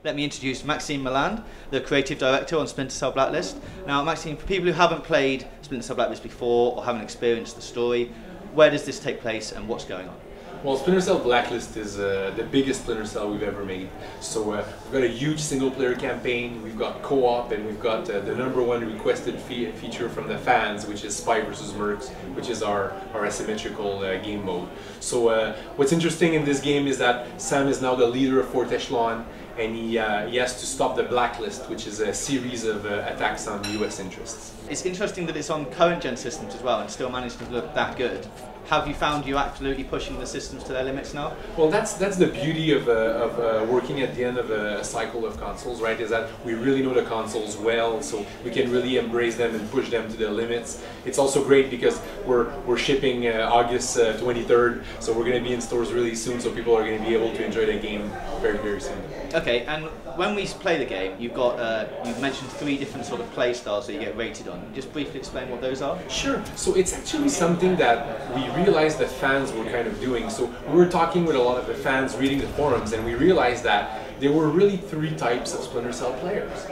Let me introduce Maxime Beland, the creative director on Splinter Cell Blacklist. Now, Maxime, for people who haven't played Splinter Cell Blacklist before or haven't experienced the story, where does this take place and what's going on? Well, Splinter Cell Blacklist is the biggest Splinter Cell we've ever made. So we've got a huge single-player campaign, we've got co-op, and we've got the #1 requested feature from the fans, which is Spy vs. Mercs, which is our asymmetrical game mode. So what's interesting in this game is that Sam is now the leader of Fourth Echelon, and he has to stop the Blacklist, which is a series of attacks on US interests. It's interesting that it's on current gen systems as well and still managed to look that good. Have you found you're absolutely pushing the systems to their limits now? Well, that's the beauty of working at the end of a cycle of consoles, right? Is that we really know the consoles well, so we can really embrace them and push them to their limits. It's also great because we're shipping August 23rd, so we're going to be in stores really soon, so people are going to be able to enjoy the game very, very soon. Okay, and when we play the game, you've mentioned 3 different sort of play styles that you get rated on. Just briefly explain what those are. Sure. So it's actually something that we realized that fans were kind of doing. So we were talking with a lot of the fans, reading the forums, and we realized that there were really 3 types of Splinter Cell players.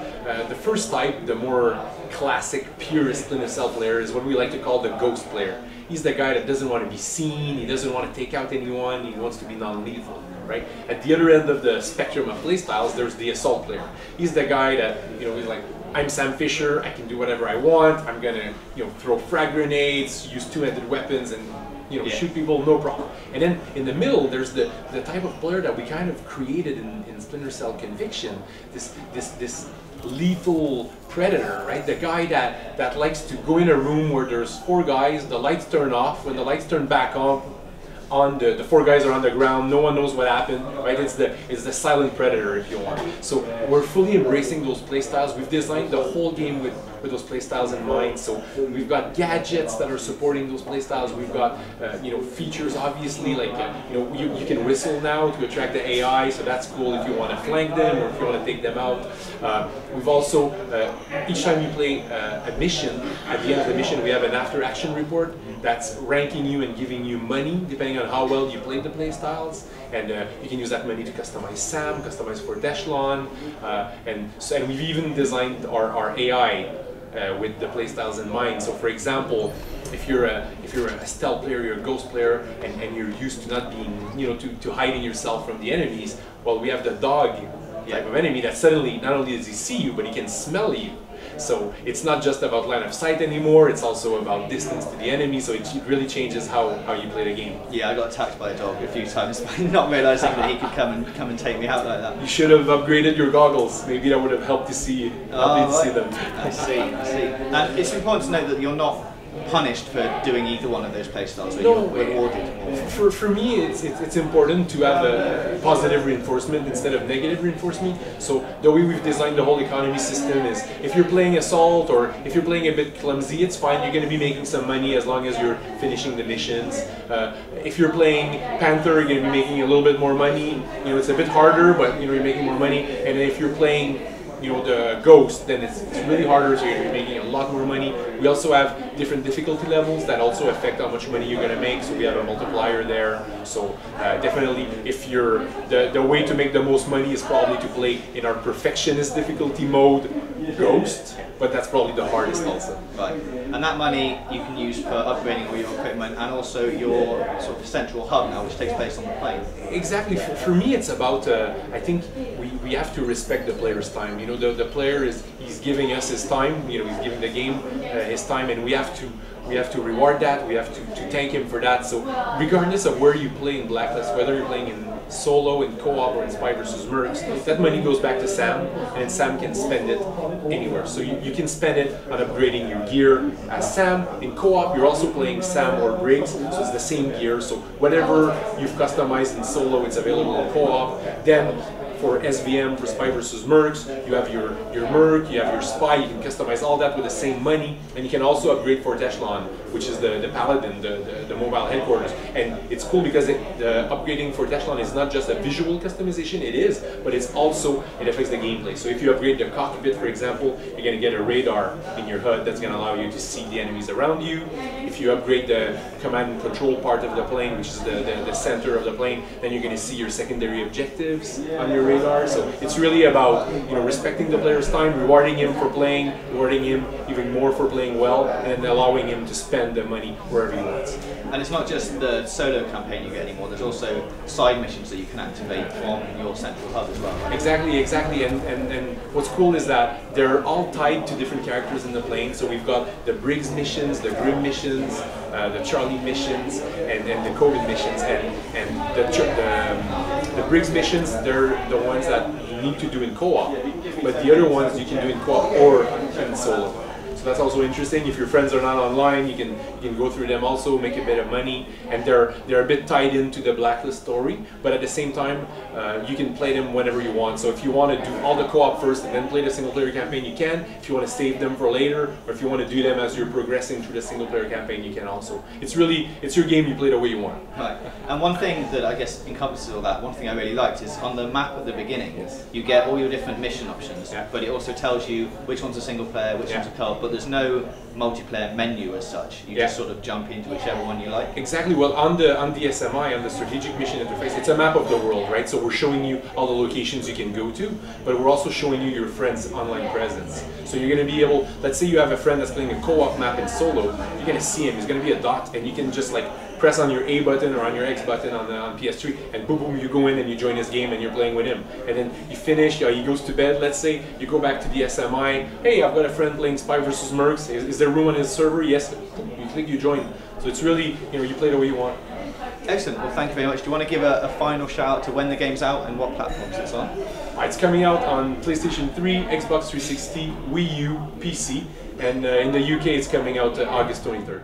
The first type, the more classic, purest Splinter Cell player, is what we like to call the ghost player. He's the guy that doesn't want to be seen, he doesn't want to take out anyone, he wants to be non-lethal. Right? At the other end of the spectrum of playstyles, there's the assault player. He's the guy that, he's like, I'm Sam Fisher, I can do whatever I want, I'm gonna, throw frag grenades, use two-handed weapons, and shoot people, no problem. And then in the middle, there's the type of player that we kind of created in Splinter Cell Conviction, this lethal predator, right? The guy that likes to go in a room where there's 4 guys, the lights turn off, when the lights turn back on, the 4 guys are on the ground, no one knows what happened, right? It's the silent predator, if you want. So we're fully embracing those playstyles. We've designed the whole game with those playstyles in mind. So we've got gadgets that are supporting those playstyles. We've got features, obviously, like you can whistle now to attract the AI, so that's cool if you want to flank them or if you want to take them out. We've also, each time you play a mission, at the end of the mission we have an after-action report that's ranking you and giving you money depending on how well you played the playstyles, and you can use that money to customize Sam, customize Fourth Echelon, and we've even designed our AI with the playstyles in mind. So for example, if you're a stealth player, you're a ghost player, and you're used to not being, to hiding yourself from the enemies, well, we have the dog type of enemy that suddenly, not only does he see you, but he can smell you. So it's not just about line of sight anymore, it's also about distance to the enemy, so it really changes how you play the game. Yeah, I got attacked by a dog a few times by not realising that he could come and take me out like that. You should have upgraded your goggles, maybe that would have helped you see, see them. I see. And it's important to note that you're not punished for doing either one of those playstyles, so no, you're rewarded. For me, it's important to have a positive reinforcement instead of negative reinforcement. So the way we've designed the whole economy system is, if you're playing assault or if you're playing a bit clumsy, it's fine. You're going to be making some money as long as you're finishing the missions. If you're playing Panther, you're going to be making a little bit more money. It's a bit harder, but you're making more money. And then if you're playing the Ghost, then it's really harder, so you're making a lot more money. We also have different difficulty levels that also affect how much money you're going to make, so we have a multiplier there. So definitely, if you're the way to make the most money is probably to play in our perfectionist difficulty mode, Ghost, but that's probably the hardest also. Right, and that money you can use for upgrading all your equipment and also your sort of central hub now, which takes place on the plane. Exactly. For me, it's about, I think we have to respect the player's time. The player he's giving us his time, he's giving the game his time, and we have to reward that, we have to thank him for that. So regardless of where you play in Blacklist, whether you're playing in solo, in co-op, or in Spy vs. Mercs, that money goes back to Sam, and Sam can spend it anywhere. So you can spend it on upgrading your gear as Sam. In co-op, you're also playing Sam or Briggs, so it's the same gear. So whatever you've customized in solo, it's available in co-op. Then for SVM, for Spy vs. Mercs, you have your Merc, you have your Spy, you can customize all that with the same money, and you can also upgrade Fourth Echelon, which is the Paladin, the mobile headquarters. And it's cool because the upgrading Fourth Echelon is not just a visual customization, it is, but it affects the gameplay. So if you upgrade the cockpit, for example, you're going to get a radar in your HUD that's going to allow you to see the enemies around you. if you upgrade the command and control part of the plane, which is the center of the plane, then you're going to see your secondary objectives on your radar. So it's really about respecting the player's time, rewarding him for playing, rewarding him even more for playing well, and allowing him to spend the money wherever he wants. And it's not just the solo campaign you get anymore, there's also side missions that you can activate from your central hub as well, right? Exactly. And what's cool is that they're all tied to different characters in the plane. So we've got the Briggs missions, the Grim missions, the Charlie missions, and the COVID missions. And the Briggs missions, they're the ones that you need to do in co-op. But the other ones you can do in co-op or in solo. So that's also interesting. If your friends are not online, you can go through them also, make a bit of money, and they're a bit tied into the Blacklist story. But at the same time, you can play them whenever you want. So if you want to do all the co-op first and then play the single-player campaign, you can. If you want to save them for later, or if you want to do them as you're progressing through the single-player campaign, you can also. It's your game. You play the way you want. Right. And one thing that I guess encompasses all that, one thing I really liked is on the map at the beginning, yes, you get all your different mission options, yeah, but it also tells you which one's a single player, which one's a co-op, but there's no multiplayer menu as such. You just sort of jump into whichever one you like. Exactly. Well, on the SMI, on the strategic mission interface, it's a map of the world, right? So we're showing you all the locations you can go to, but we're also showing you your friend's online presence. So you're going to be able, let's say you have a friend that's playing a co-op map in solo, you're going to see him. He's going to be a dot, and you can just like press on your A button or on your X button on PS3, and boom, boom, you go in and you join his game and you're playing with him. And then you finish, he goes to bed, let's say, you go back to the SMI, hey, I've got a friend playing Spy vs. Mercs, is there room on his server? Yes, you click, you join. So it's really, you play the way you want. Excellent, well thank you very much. Do you want to give a final shout out to when the game's out and what platforms it's on? It's coming out on PlayStation 3, Xbox 360, Wii U, PC, and in the UK it's coming out August 23rd.